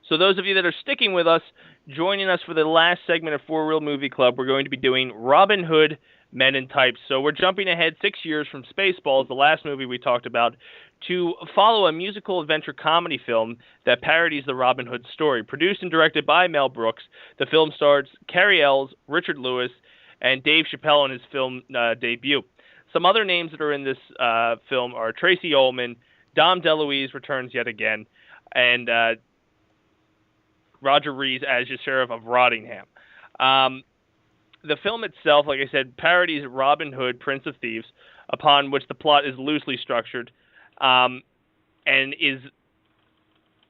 So those of you that are sticking with us, joining us for the last segment of For Real Movie Club, we're going to be doing Robin Hood Men in Tights. So we're jumping ahead 6 years from Spaceballs, the last movie we talked about, to follow a musical adventure comedy film that parodies the Robin Hood story. Produced and directed by Mel Brooks, the film stars Cary Ells, Richard Lewis, and Dave Chappelle in his film debut. Some other names that are in this film are Tracy Ullman, Dom DeLuise returns yet again, and Roger Rees as your Sheriff of Rottingham. The film itself, like I said, parodies Robin Hood, Prince of Thieves, upon which the plot is loosely structured, and is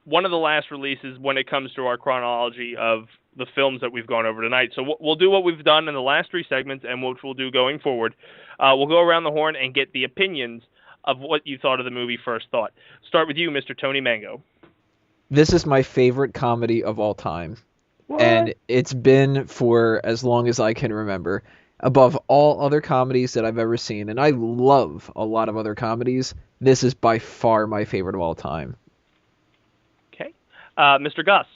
one of the last releases when it comes to our chronology of the films that we've gone over tonight. So we'll do what we've done in the last 3 segments, and which we'll do going forward. We'll go around the horn and get the opinions of what you thought of the movie first thought. Start with you, Mr. Tony Mango. This is my favorite comedy of all time. What? And it's been for as long as I can remember. Above all other comedies that I've ever seen, and I love a lot of other comedies, this is by far my favorite of all time. Okay. Mr. Goss.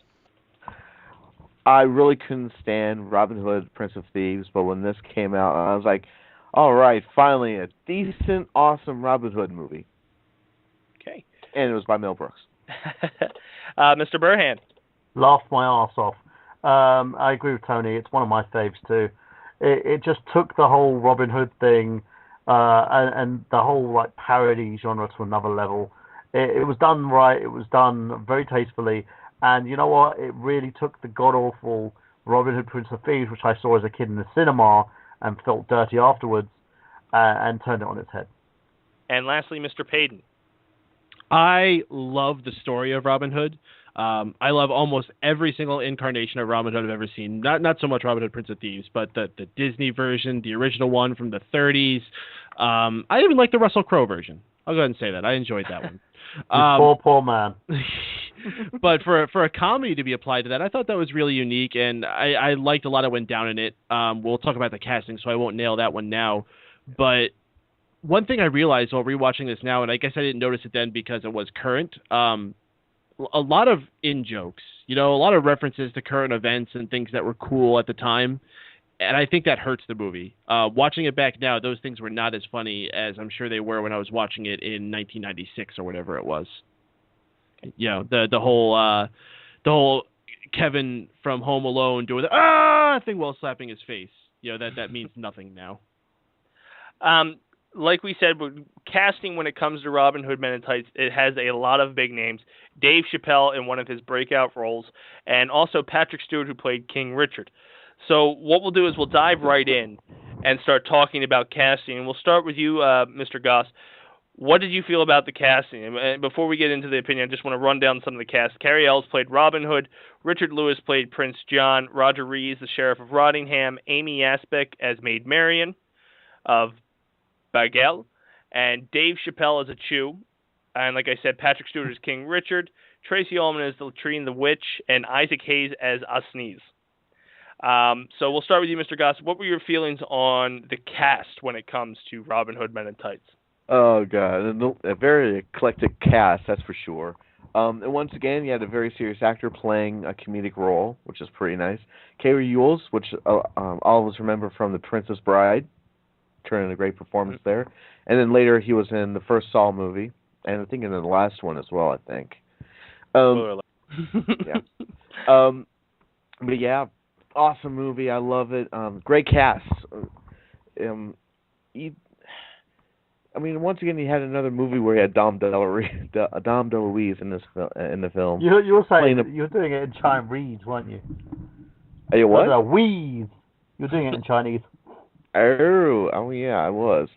I really couldn't stand Robin Hood, Prince of Thieves, but when this came out, I was like, all right, finally a decent, awesome Robin Hood movie. Okay. And it was by Mel Brooks. Mr. Burhan. Laughed my arse off. I agree with Tony. It's one of my faves too. It just took the whole Robin Hood thing and the whole like parody genre to another level. It was done right. It was done very tastefully. And you know what? It really took the god-awful Robin Hood, Prince of Thieves, which I saw as a kid in the cinema and felt dirty afterwards, and turned it on its head. And lastly, Mr. Paden. I love the story of Robin Hood. I love almost every single incarnation of Robin Hood I've ever seen. Not so much Robin Hood, Prince of Thieves, but the Disney version, the original one from the 30s. I even like the Russell Crowe version. I'll go ahead and say that. I enjoyed that one. Poor man. But for a comedy to be applied to that, I thought that was really unique, and I liked a lot that went down in it. We'll talk about the casting, so I won't nail that one now. But one thing I realized while rewatching this now, and I guess I didn't notice it then because it was current, a lot of in-jokes, a lot of references to current events and things that were cool at the time. And I think that hurts the movie. Watching it back now, those things were not as funny as I'm sure they were when I was watching it in 1996 or whatever it was. The whole Kevin from Home Alone doing the thing while slapping his face. That means nothing now. Like we said, casting when it comes to Robin Hood Men in Tights, it has a lot of big names. Dave Chappelle in one of his breakout roles, and also Patrick Stewart, who played King Richard. So what we'll do is we'll dive right in and start talking about casting. And we'll start with you, Mr. Goss. What did you feel about the casting? And before we get into the opinion, I just want to run down some of the cast. Cary Ells played Robin Hood. Richard Lewis played Prince John. Roger Rees, the Sheriff of Rottingham. Amy Aspic as Maid Marian of Bagel. And Dave Chappelle as a Chew. And like I said, Patrick Stewart as King Richard. Tracy Ullman as Latrine the Witch. And Isaac Hayes as Asneez. So we'll start with you, Mr. Goss. What were your feelings on the cast when it comes to Robin Hood Men in Tights? Oh, God. A very eclectic cast, that's for sure. And once again, you had a very serious actor playing a comedic role, which is pretty nice. Cary Ells, which all of us remember from The Princess Bride, turned in a great performance there. And then later he was in the first Saw movie, and I think in the last one as well, I think. Yeah. But yeah, awesome movie. I love it. Great cast. Once again, he had another movie where he had Dom DeLuise in the film. You were saying you were doing it in Chinese, weren't you? Hey, what? Weave. You're doing it in Chinese. Oh yeah, I was.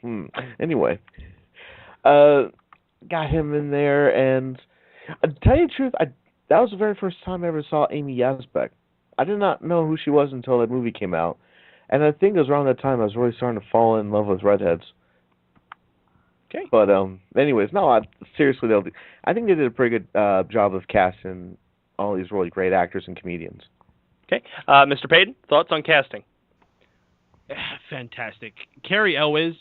Anyway, got him in there, and to tell you the truth, that was the very first time I ever saw Amy Aspic. I did not know who she was until that movie came out, and I think it was around that time I was really starting to fall in love with redheads. Okay. But anyways, no, seriously, I think they did a pretty good job of casting all these really great actors and comedians. Okay, Mr. Paden, thoughts on casting? Fantastic. Cary Elwes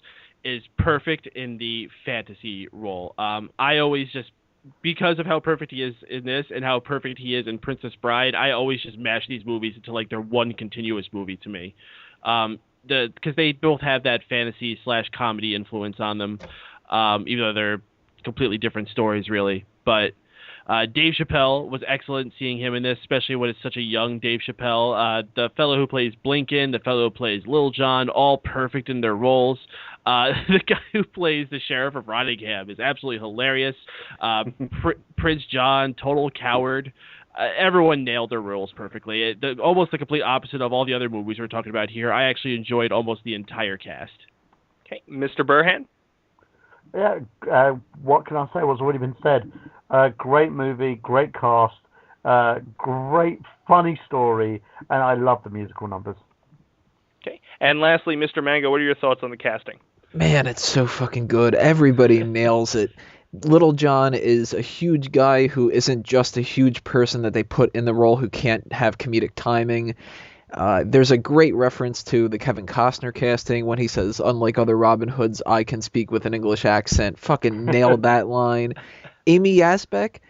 is perfect in the fantasy role. I always just because of how perfect he is in this and how perfect he is in Princess Bride, I always just mash these movies into like they're one continuous movie to me. Because they both have that fantasy / comedy influence on them, even though they're completely different stories, really. But Dave Chappelle was excellent seeing him in this, especially when it's such a young Dave Chappelle. The fellow who plays Blinken, the fellow who plays Lil Jon, all perfect in their roles. The guy who plays the sheriff of Rottingham is absolutely hilarious. Prince John, total coward. Everyone nailed their roles perfectly. Almost the complete opposite of all the other movies we're talking about here. I actually enjoyed almost the entire cast. Okay, Mr. Burhan? Yeah, what can I say? What's already been said. Great movie, great cast, great funny story, and I love the musical numbers. Okay, and lastly, Mr. Mango, what are your thoughts on the casting? Man, it's so fucking good. Everybody nails it. Little John is a huge guy who isn't just a huge person that they put in the role who can't have comedic timing. There's a great reference to the Kevin Costner casting when he says, unlike other Robin Hoods, I can speak with an English accent. Fucking nailed that line. Amy Asbeck,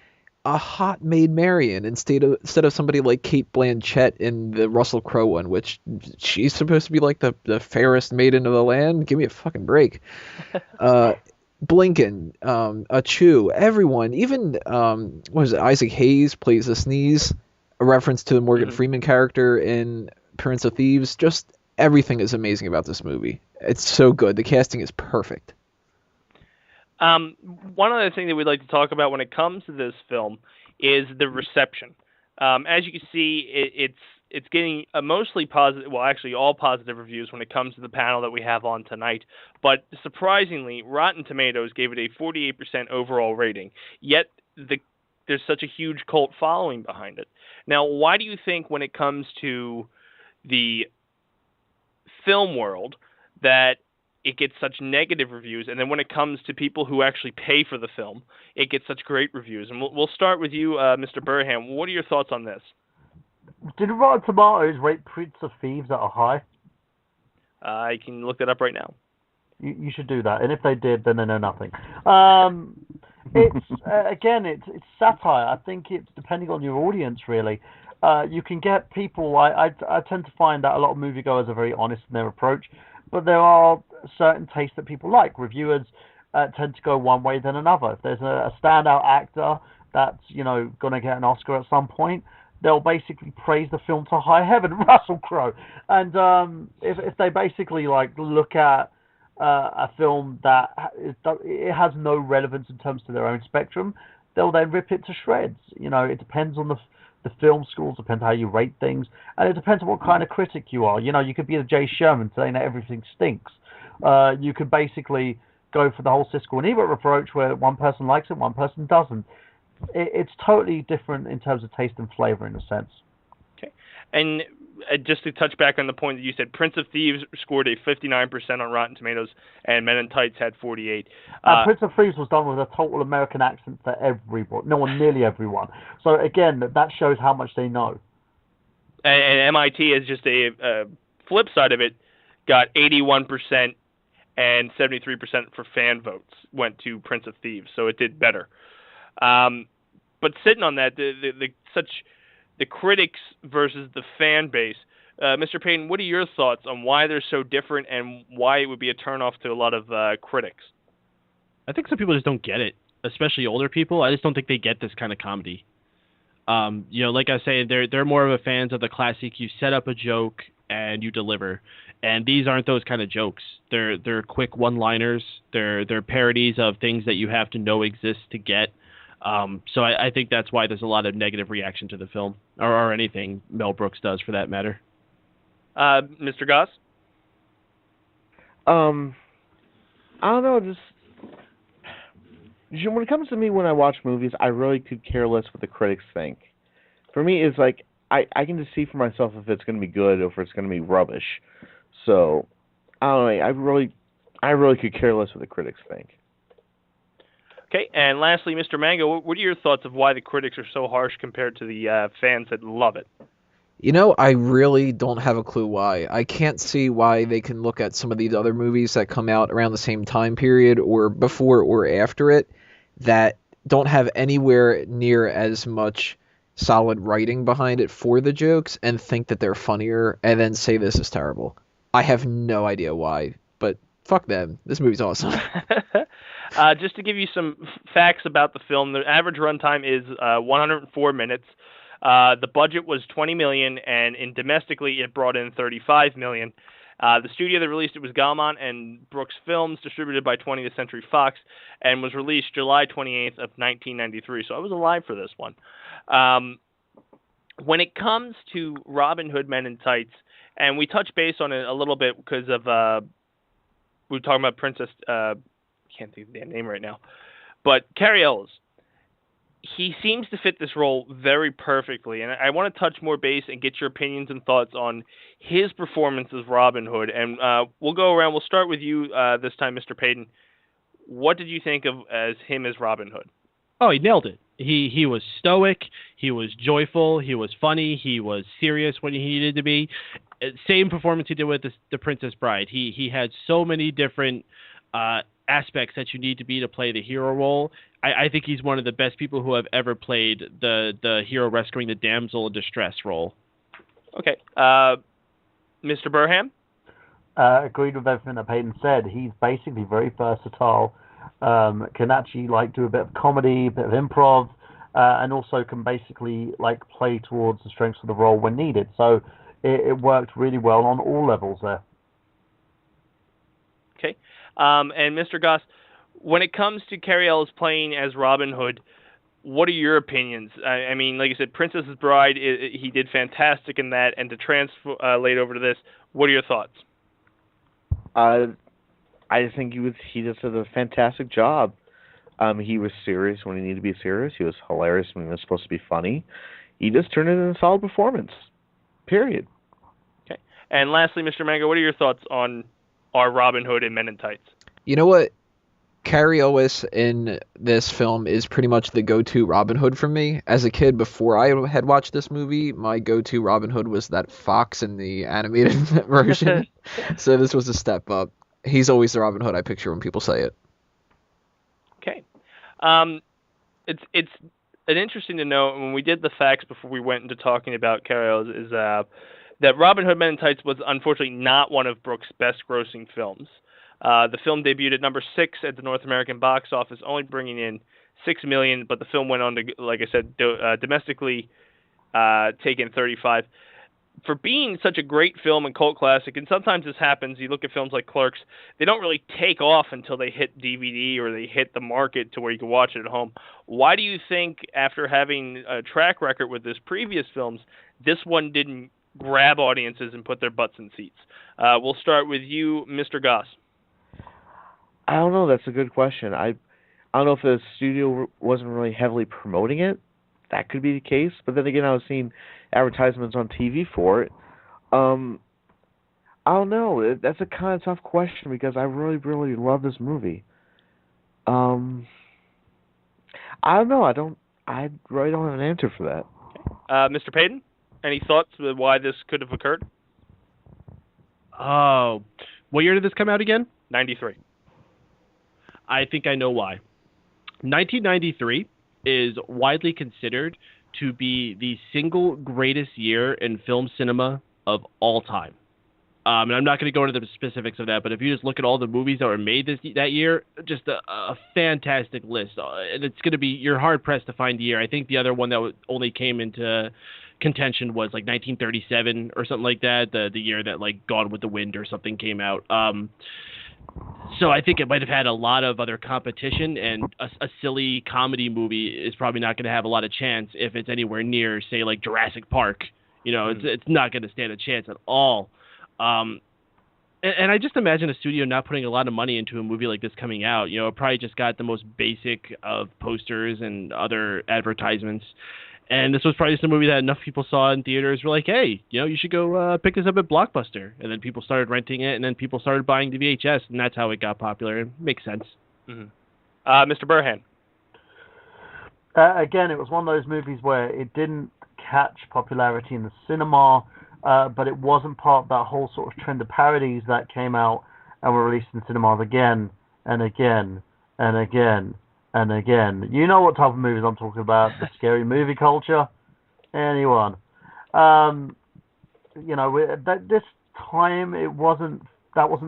a hot Maid Marian instead of somebody like Kate Blanchett in the Russell Crowe one, which she's supposed to be like the fairest maiden of the land. Give me a fucking break. Blinken, Achu, everyone, even what was it, Isaac Hayes plays the Sneeze, a reference to the Morgan Freeman character in Prince of Thieves. Just everything is amazing about this movie. It's so good. The casting is perfect. One other thing that we'd like to talk about when it comes to this film is the reception. As you can see, it's getting mostly positive, well, actually all positive reviews when it comes to the panel that we have on tonight. But surprisingly, Rotten Tomatoes gave it a 48% overall rating, yet there's such a huge cult following behind it. Now, why do you think when it comes to the film world that it gets such negative reviews, and then when it comes to people who actually pay for the film, it gets such great reviews? And we'll start with you, Mr. Burhan. What are your thoughts on this? Did Rotten Tomatoes rate Prince of Thieves at a high? I can look that up right now. You should do that, and if they did, then they know nothing. It's again, it's satire. I think it's depending on your audience, really. You can get people. I tend to find that a lot of moviegoers are very honest in their approach, but there are certain tastes that people like. Reviewers tend to go one way than another. If there's a standout actor that's going to get an Oscar at some point, they'll basically praise the film to high heaven, Russell Crowe. And if they basically look at a film that it has no relevance in terms to their own spectrum, they'll then rip it to shreds. It depends on the film schools, depends how you rate things, and it depends on what kind of critic you are. You could be a Jay Sherman saying that everything stinks. You could basically go for the whole Siskel and Ebert approach where one person likes it, one person doesn't. It's totally different in terms of taste and flavor in a sense. Okay. And just to touch back on the point that you said, Prince of Thieves scored a 59% on Rotten Tomatoes, and Men in Tights had 48%. Prince of Thieves was done with a total American accent for everyone. Nearly everyone. So again, that shows how much they know. And MIT is just a flip side of it, got 81% and 73% for fan votes went to Prince of Thieves, so it did better. But sitting on that, the critics versus the fan base, Mr. Paden, what are your thoughts on why they're so different and why it would be a turnoff to a lot of critics? I think some people just don't get it, especially older people. I just don't think they get this kind of comedy. Like I say, they're more of a fans of the classic. You set up a joke and you deliver, and these aren't those kind of jokes. They're quick one-liners. They're parodies of things that you have to know exist to get. So I think that's why there's a lot of negative reaction to the film, or anything Mel Brooks does for that matter. Mr. Goss? I don't know, just when it comes to me when I watch movies, I really could care less what the critics think. For me, it's like, I can just see for myself if it's going to be good or if it's going to be rubbish. So, I don't know, I really could care less what the critics think. Okay, and lastly, Mr. Mango, what are your thoughts of why the critics are so harsh compared to the fans that love it? I really don't have a clue why. I can't see why they can look at some of these other movies that come out around the same time period or before or after it that don't have anywhere near as much solid writing behind it for the jokes and think that they're funnier and then say this is terrible. I have no idea why, but fuck them. This movie's awesome. Just to give you some facts about the film, the average runtime is 104 minutes. The budget was $20 million, and domestically it brought in $35 million. The studio that released it was Gaumont and Brooks Films, distributed by 20th Century Fox, and was released July 28th of 1993. So I was alive for this one. When it comes to Robin Hood Men in Tights, and we touched base on it a little bit because of we were talking about Princess. Can't think of the damn name right now, but Cary Elwes. He seems to fit this role very perfectly, and I want to touch more base and get your opinions and thoughts on his performance as Robin Hood. And we'll go around. We'll start with you this time, Mr. Paden. What did you think of as him as Robin Hood? Oh, he nailed it. He was stoic. He was joyful. He was funny. He was serious when he needed to be. Same performance he did with the Princess Bride. He had so many different aspects that you need to be to play the hero role. I think he's one of the best people who have ever played the hero rescuing the damsel in distress role. Okay. Mr. Burhan? Agreed with everything that Paden said. He's basically very versatile, can actually do a bit of comedy, a bit of improv, and also can basically play towards the strengths of the role when needed. So it worked really well on all levels there. Okay. And Mr. Goss, when it comes to Cary Elwes playing as Robin Hood, what are your opinions? I mean, like I said, Princess's Bride, he did fantastic in that, and to translate over to this, what are your thoughts? I think he just did a fantastic job. He was serious when he needed to be serious. He was hilarious when he was supposed to be funny. He just turned it into a solid performance. Period. Okay. And lastly, Mr. Mango, what are your thoughts on our Robin Hood in Men in Tights? You know what? Cary Elwes in this film is pretty much the go-to Robin Hood for me. As a kid, before I had watched this movie, my go-to Robin Hood was that fox in the animated version. So this was a step up. He's always the Robin Hood I picture when people say it. Okay. It's an interesting to know, when we did the facts before we went into talking about Cary Elwes, is that Robin Hood Men in Tights was unfortunately not one of Brooks' best-grossing films. The film debuted at number 6 at the North American box office, only bringing in $6 million, but the film went on to, like I said, domestically take in $35. For being such a great film and cult classic, and sometimes this happens, you look at films like Clerks, they don't really take off until they hit DVD or they hit the market to where you can watch it at home. Why do you think, after having a track record with his previous films, this one didn't grab audiences and put their butts in seats? We'll start with you, Mr. Goss. I don't know. That's a good question. I don't know if the studio wasn't really heavily promoting it. That could be the case. But then again, I was seeing advertisements on TV for it. I don't know. That's a kind of tough question because I really, really love this movie. I don't know. I really don't have an answer for that. Mr. Paden, any thoughts on why this could have occurred? Oh, what year did this come out again? 93. I think I know why. 1993 is widely considered to be the single greatest year in film cinema of all time. And I'm not going to go into the specifics of that, but if you just look at all the movies that were made that year, just a fantastic list. And it's going to be, you're hard-pressed to find the year. I think the other one that only came into contention was 1937 or something like that, the year that Gone with the Wind or something came out. So I think it might have had a lot of other competition, and a silly comedy movie is probably not going to have a lot of chance if it's anywhere near, say, Jurassic Park. It's not going to stand a chance at all. And I just imagine a studio not putting a lot of money into a movie like this coming out. It probably just got the most basic of posters and other advertisements. And this was probably just a movie that enough people saw in theaters were like, hey, you should go pick this up at Blockbuster. And then people started renting it, and then people started buying the VHS, and that's how it got popular. It makes sense. Mm-hmm. Mr. Burhan. Again, it was one of those movies where it didn't catch popularity in the cinema, but it wasn't part of that whole sort of trend of parodies that came out and were released in cinemas again and again and again And again, you know what type of movies I'm talking about, the scary movie culture. Anyone. This time that wasn't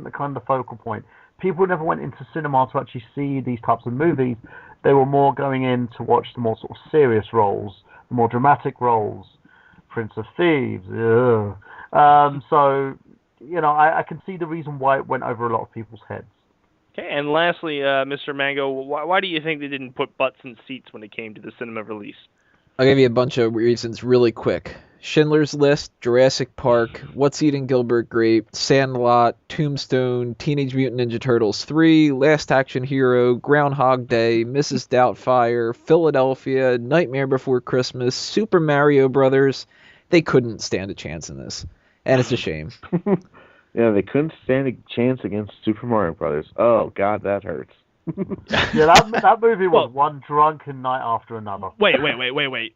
the kind of focal point. People never went into cinema to actually see these types of movies. They were more going in to watch the more sort of serious roles, the more dramatic roles. Prince of Thieves. Ugh. I can see the reason why it went over a lot of people's heads. Okay, and lastly, Mr. Mango, why do you think they didn't put butts in seats when it came to the cinema release? I'll give you a bunch of reasons really quick. Schindler's List, Jurassic Park, What's Eating Gilbert Grape, Sandlot, Tombstone, Teenage Mutant Ninja Turtles 3, Last Action Hero, Groundhog Day, Mrs. Doubtfire, Philadelphia, Nightmare Before Christmas, Super Mario Brothers. They couldn't stand a chance in this, and it's a shame. Yeah, they couldn't stand a chance against Super Mario Brothers. Oh, God, that hurts. Yeah, that movie was one drunken night after another. Wait.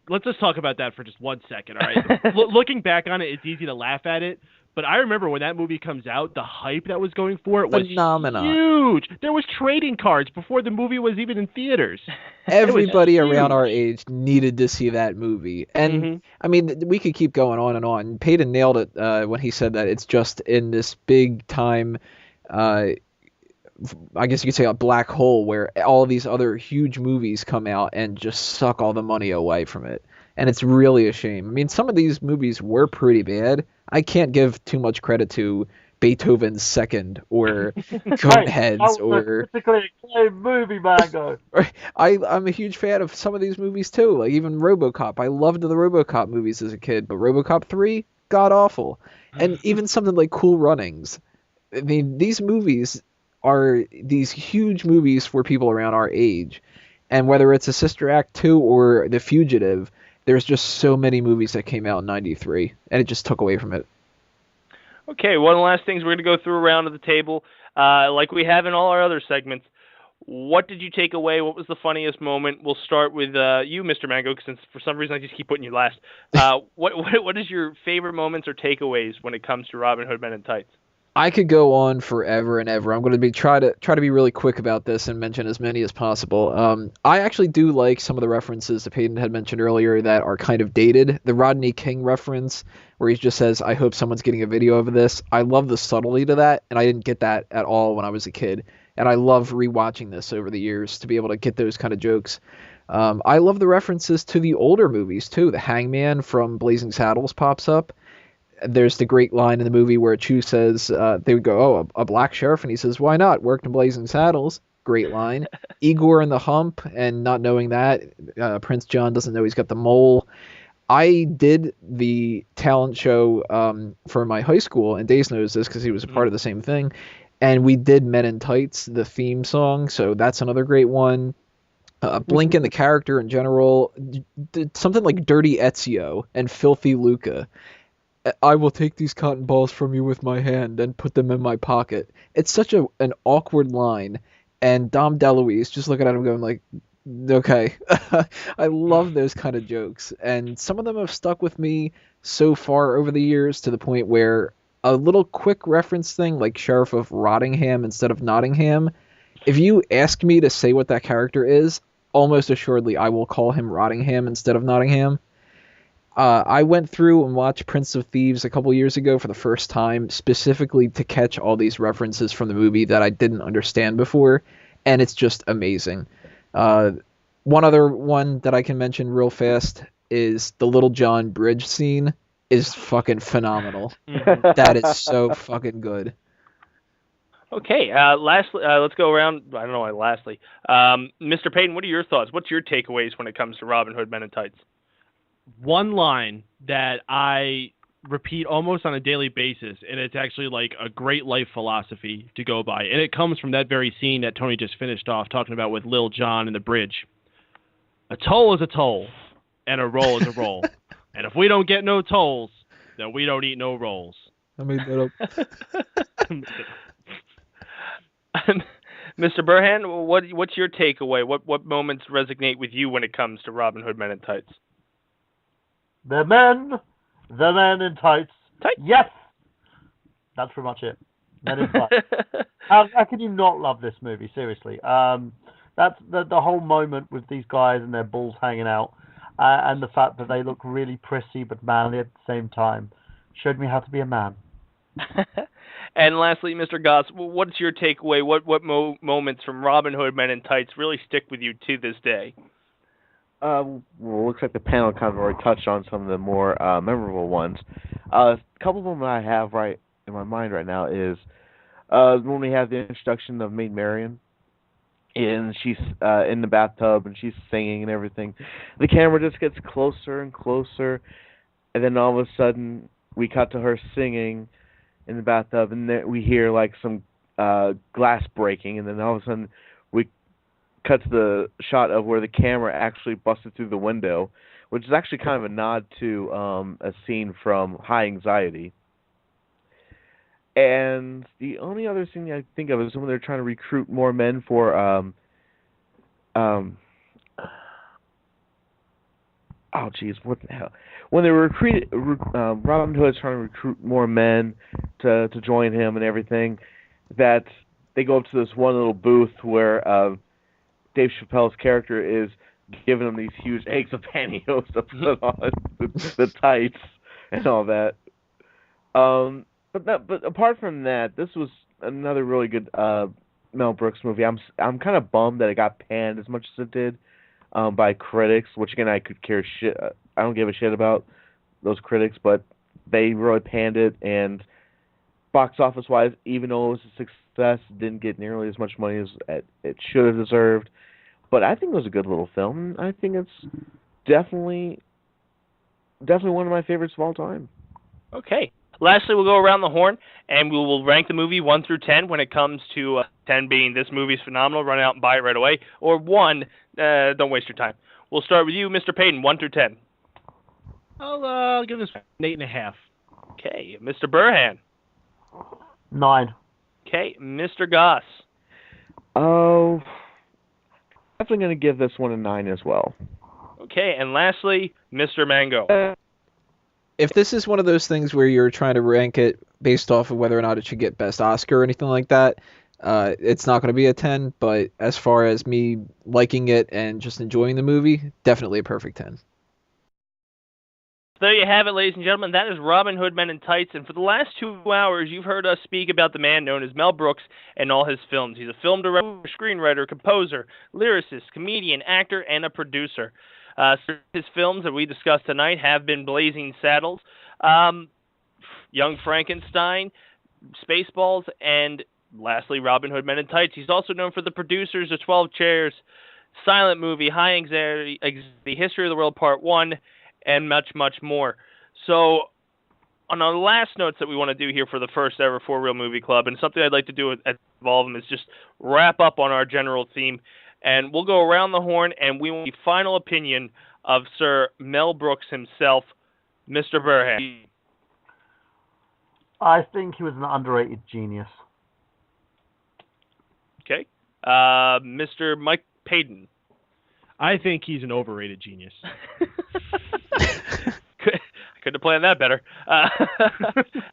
Let's just talk about that for just 1 second, all right? Looking back on it, it's easy to laugh at it, but I remember when that movie comes out, the hype that was going for it was huge. There was trading cards before the movie was even in theaters. Everybody around our age needed to see that movie. And, I mean, we could keep going on and on. Paden nailed it when he said that it's just in this big time... I guess you could say a black hole where all these other huge movies come out and just suck all the money away from it. And it's really a shame. I mean, some of these movies were pretty bad. I can't give too much credit to Beethoven's Second or Coneheads or... Particularly acclaimed movie, Mango. I'm a huge fan of some of these movies too, like even RoboCop. I loved the RoboCop movies as a kid, but RoboCop 3, god-awful. And even something like Cool Runnings. I mean, these movies... are these huge movies for people around our age. And whether it's a Sister Act 2 or The Fugitive, there's just so many movies that came out in 93, and it just took away from it. Okay, one of the last things we're going to go through a round of the table. Like we have in all our other segments, what did you take away? What was the funniest moment? We'll start with you, Mr. Mango, since for some reason I just keep putting you last. What is your favorite moments or takeaways when it comes to Robin Hood Men in Tights? I could go on forever and ever. I'm going to try to be really quick about this and mention as many as possible. I actually do like some of the references that Paden had mentioned earlier that are kind of dated. The Rodney King reference, where he just says, "I hope someone's getting a video of this." I love the subtlety to that, and I didn't get that at all when I was a kid. And I love rewatching this over the years to be able to get those kind of jokes. I love the references to the older movies too. The Hangman from Blazing Saddles pops up. There's the great line in the movie where Chew says, they would go, "Oh, a black sheriff," and he says, "Why not? Worked in Blazing Saddles." Great line. Igor and the Hump, and not knowing that, Prince John doesn't know he's got the mole. I did the talent show for my high school, and Dace knows this because he was a part of the same thing, and we did Men in Tights, the theme song, so that's another great one. Blinken, the character in general, something like Dirty Ezio and Filthy Luca. "I will take these cotton balls from you with my hand and put them in my pocket." It's such an awkward line, and Dom DeLuise just looking at him going like, okay. I love those kind of jokes, and some of them have stuck with me so far over the years to the point where a little quick reference thing like Sheriff of Rottingham instead of Nottingham, if you ask me to say what that character is, almost assuredly I will call him Rottingham instead of Nottingham. I went through and watched Prince of Thieves a couple years ago for the first time, specifically to catch all these references from the movie that I didn't understand before, and it's just amazing. One other one that I can mention real fast is the Little John Bridge scene is fucking phenomenal. That is so fucking good. Okay, lastly, let's go around. I don't know why lastly. Mr. Paden, what are your thoughts? What's your takeaways when it comes to Robin Hood Men in Tights? One line that I repeat almost on a daily basis, and it's actually like a great life philosophy to go by, and it comes from that very scene that Tony just finished off talking about with Lil Jon and the bridge. A toll is a toll, and a roll is a roll. And if we don't get no tolls, then we don't eat no rolls. I made that up. Mr. Burhan, what's your takeaway? What moments resonate with you when it comes to Robin Hood Men in Tights? The men in tights. Yes! That's pretty much it. Men in tights. How can you not love this movie, seriously? That's the whole moment with these guys and their balls hanging out, and the fact that they look really prissy but manly at the same time showed me how to be a man. And lastly, Mr. Goss, what's your takeaway? What moments from Robin Hood Men in Tights really stick with you to this day? Well, looks like the panel kind of already touched on some of the more memorable ones. A couple of them I have right in my mind right now is when we have the introduction of Maid Marian, and she's in the bathtub and she's singing and everything. The camera just gets closer and closer, and then all of a sudden we cut to her singing in the bathtub, and then we hear like some glass breaking, and then all of a sudden we cut to the shot of where the camera actually busted through the window, which is actually kind of a nod to a scene from High Anxiety. And the only other thing I think of is when they're trying to recruit more men for oh geez, what the hell? When they were Robin Hood's trying to recruit more men to join him and everything, that they go up to this one little booth where Dave Chappelle's character is giving them these huge eggs of pantyhose to put on the tights and all that. But apart from that, this was another really good Mel Brooks movie. I'm kind of bummed that it got panned as much as it did by critics, which again I could care shit. I don't give a shit about those critics, but they really panned it, and box office wise, even though it was a success, it didn't get nearly as much money as it should have deserved. But I think it was a good little film. I think it's definitely one of my favorites of all time. Okay. Lastly, we'll go around the horn, and we will rank the movie 1 through 10 when it comes to 10 being this movie's phenomenal, run out and buy it right away, or 1, don't waste your time. We'll start with you, Mr. Paden, 1 through 10. I'll give this an 8.5. Okay. Mr. Burhan. 9. Okay. Mr. Goss. Oh, definitely going to give this one a 9 as well. Okay. And lastly, Mr. Mango. If this is one of those things where you're trying to rank it based off of whether or not it should get Best Oscar or anything like that, it's not going to be a 10, but as far as me liking it and just enjoying the movie, definitely a perfect 10. There you have it, ladies and gentlemen. That is Robin Hood Men in Tights, and for the last 2 hours, you've heard us speak about the man known as Mel Brooks and all his films. He's a film director, screenwriter, composer, lyricist, comedian, actor, and a producer. His films that we discussed tonight have been Blazing Saddles, Young Frankenstein, Spaceballs, and lastly, Robin Hood Men in Tights. He's also known for The Producers of 12 Chairs, Silent Movie, High Anxiety, The History of the World Part 1, and much, much more. So, on our last notes that we want to do here for the first ever For Real Movie Club, and something I'd like to do at all of them is just wrap up on our general theme. And we'll go around the horn, and we want the final opinion of Sir Mel Brooks himself, Mr. Burhan. I think he was an underrated genius. Okay. Mr. Mike Paden. I think he's an overrated genius. Could have planned that better.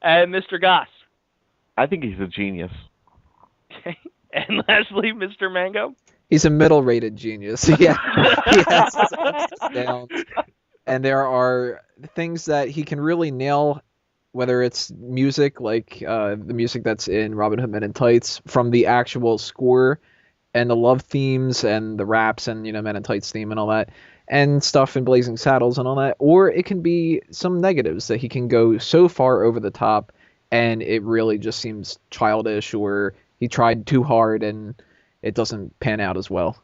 And Mr. Goss. I think he's a genius. Okay. And lastly, Mr. Mango. He's a middle-rated genius. Yeah, he has his ups and downs, and there are things that he can really nail, whether it's music, like the music that's in Robin Hood Men in Tights, from the actual score, and the love themes, and the raps, and Men in Tights theme and all that, and stuff in Blazing Saddles and all that. Or it can be some negatives that he can go so far over the top, and it really just seems childish, or he tried too hard and it doesn't pan out as well.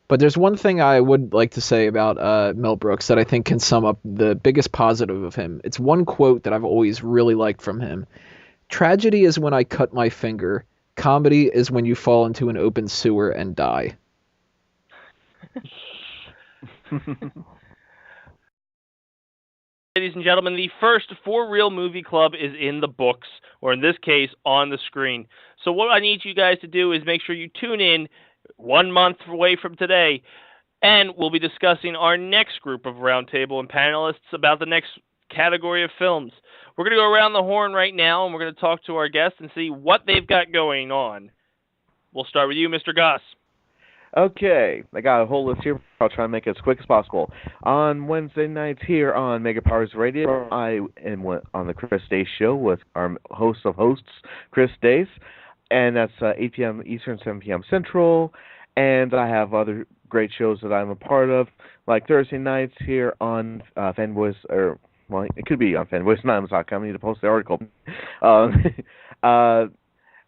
But there's one thing I would like to say about Mel Brooks that I think can sum up the biggest positive of him. It's one quote that I've always really liked from him. "Tragedy is when I cut my finger. Comedy is when you fall into an open sewer and die." Ladies and gentlemen, the first For Real Movie Club is in the books, or in this case, on the screen. So what I need you guys to do is make sure you tune in 1 month away from today, and we'll be discussing our next group of roundtable and panelists about the next category of films. We're going to go around the horn right now, and we're going to talk to our guests and see what they've got going on. We'll start with you, Mr. Goss. Okay, I got a whole list here. I'll try and make it as quick as possible. On Wednesday nights here on Mega Powers Radio, I am on the Chris Dace Show with our host of hosts, Chris Dace, and that's 8 p.m. Eastern, 7 p.m. Central. And I have other great shows that I'm a part of, like Thursday nights here on Fanboys, well, it could be on fanboysanonymous.com. I need to post the article.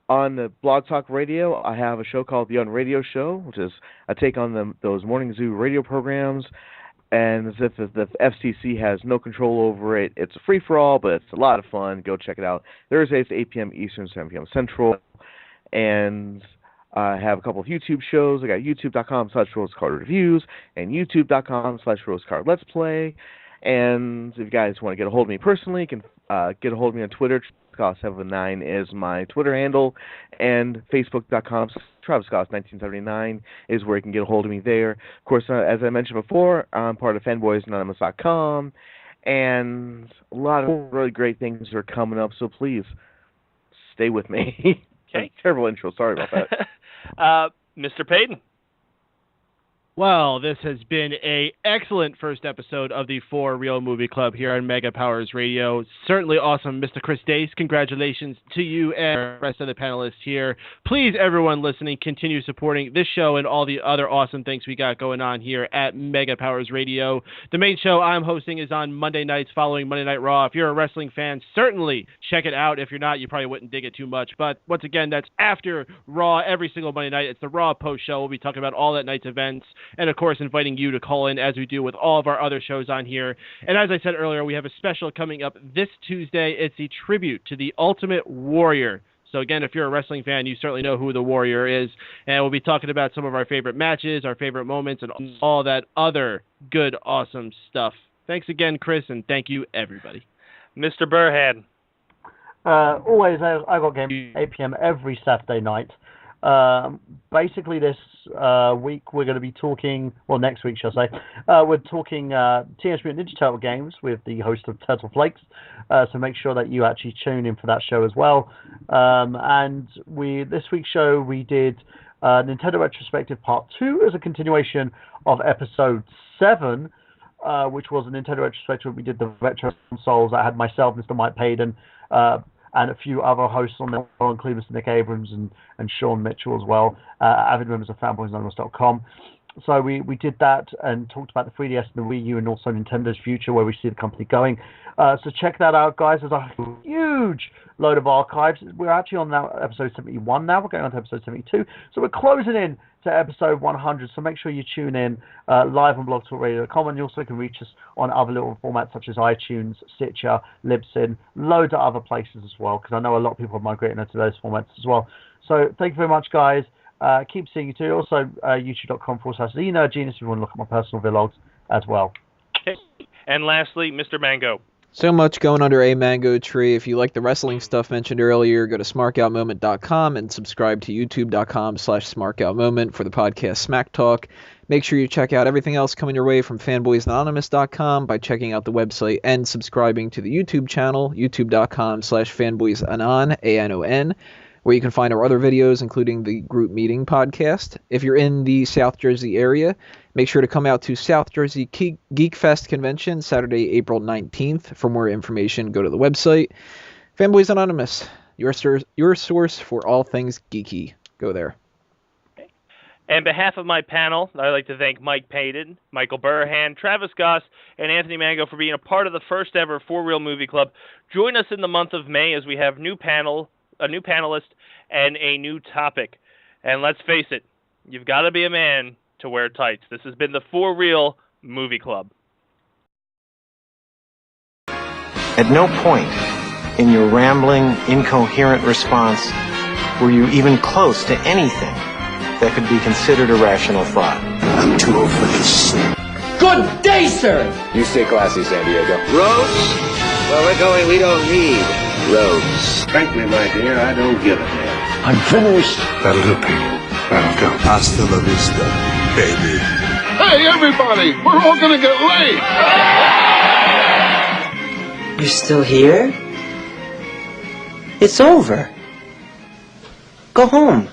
On the Blog Talk Radio, I have a show called The On Radio Show, which is a take on those morning zoo radio programs. And as if the FCC has no control over it, it's a free-for-all, but it's a lot of fun. Go check it out. Thursdays, 8 p.m. Eastern, 7 p.m. Central. And I have a couple of YouTube shows. I got youtube.com/RoseCardReviews and youtube.com/RoseCardLet'sPlay. And if you guys want to get a hold of me personally, you can get a hold of me on Twitter. TravisGoss779 is my Twitter handle, and Facebook.com/TravisGoss1979 is where you can get a hold of me there. Of course, as I mentioned before, I'm part of FanboysAnonymous.com, and a lot of really great things are coming up, so please stay with me. Okay. Terrible intro, sorry about that. Mr. Paden. Well, this has been an excellent first episode of the For Real Movie Club here on Mega Powers Radio. Certainly awesome, Mr. Chris Dace. Congratulations to you and the rest of the panelists here. Please, everyone listening, continue supporting this show and all the other awesome things we got going on here at Mega Powers Radio. The main show I'm hosting is on Monday nights following Monday Night Raw. If you're a wrestling fan, certainly check it out. If you're not, you probably wouldn't dig it too much. But once again, that's after Raw every single Monday night. It's the Raw post show. We'll be talking about all that night's events. And, of course, inviting you to call in as we do with all of our other shows on here. And as I said earlier, we have a special coming up this Tuesday. It's a tribute to the Ultimate Warrior. So, again, if you're a wrestling fan, you certainly know who the Warrior is. And we'll be talking about some of our favorite matches, our favorite moments, and all that other good, awesome stuff. Thanks again, Chris, and thank you, everybody. Mr. Burhan. Always, I got game 8 p.m. every Saturday night. Basically, this week we're going to be talking, well, next week, shall I say, we're talking Teenage Mutant Ninja Turtle games with the host of Turtle Flakes. So make sure that you actually tune in for that show as well. And this week's show, we did Nintendo Retrospective Part 2 as a continuation of Episode 7, which was a Nintendo Retrospective. We did the retro consoles. I had myself, Mr. Mike Paden, and a few other hosts on there, including Mr. Nick Abrams and Sean Mitchell as well, avid members of fanboysanonymous.com. So we did that and talked about the 3DS and the Wii U and also Nintendo's future, where we see the company going. So check that out, guys. There's a huge load of archives. We're actually on now episode 71 now. We're going on to episode 72. So we're closing in to episode 100. So make sure you tune in live on blogtalkradio.com, and you also can reach us on other little formats such as iTunes, Stitcher, Libsyn, loads of other places as well, because I know a lot of people are migrating into those formats as well. So thank you very much, guys. Keep seeing you too. Also, youtube.com/TheNerdGenius if you want to look at my personal vlogs as well. Okay. And lastly, Mr. Mango. So much going under a mango tree. If you like the wrestling stuff mentioned earlier, go to smarkoutmoment.com and subscribe to youtube.com/smarkoutmoment for the podcast Smack Talk. Make sure you check out everything else coming your way from fanboysanonymous.com by checking out the website and subscribing to the YouTube channel, youtube.com/fanboysanon, ANON, where you can find our other videos, including the group meeting podcast. If you're in the South Jersey area, make sure to come out to South Jersey Geek Fest Convention, Saturday, April 19th. For more information, go to the website. Fanboys Anonymous, your source for all things geeky. Go there. On behalf of my panel, I'd like to thank Mike Paden, Michael Burhan, Travis Goss, and Anthony Mango for being a part of the first ever For Real Movie Club. Join us in the month of May as we have a new panelist, and a new topic. And let's face it, you've got to be a man to wear tights. This has been the For Real Movie Club. At no point in your rambling, incoherent response were you even close to anything that could be considered a rational thought. I'm too old for this. Good day, sir! You stay classy, San Diego. Roads? Where we're going, we don't need roads. Frankly, my dear, I don't give a damn. I'm finished. That'll do, Pete. That'll do. Hasta la vista, baby. Hey, everybody! We're all gonna get laid! You're still here? It's over. Go home.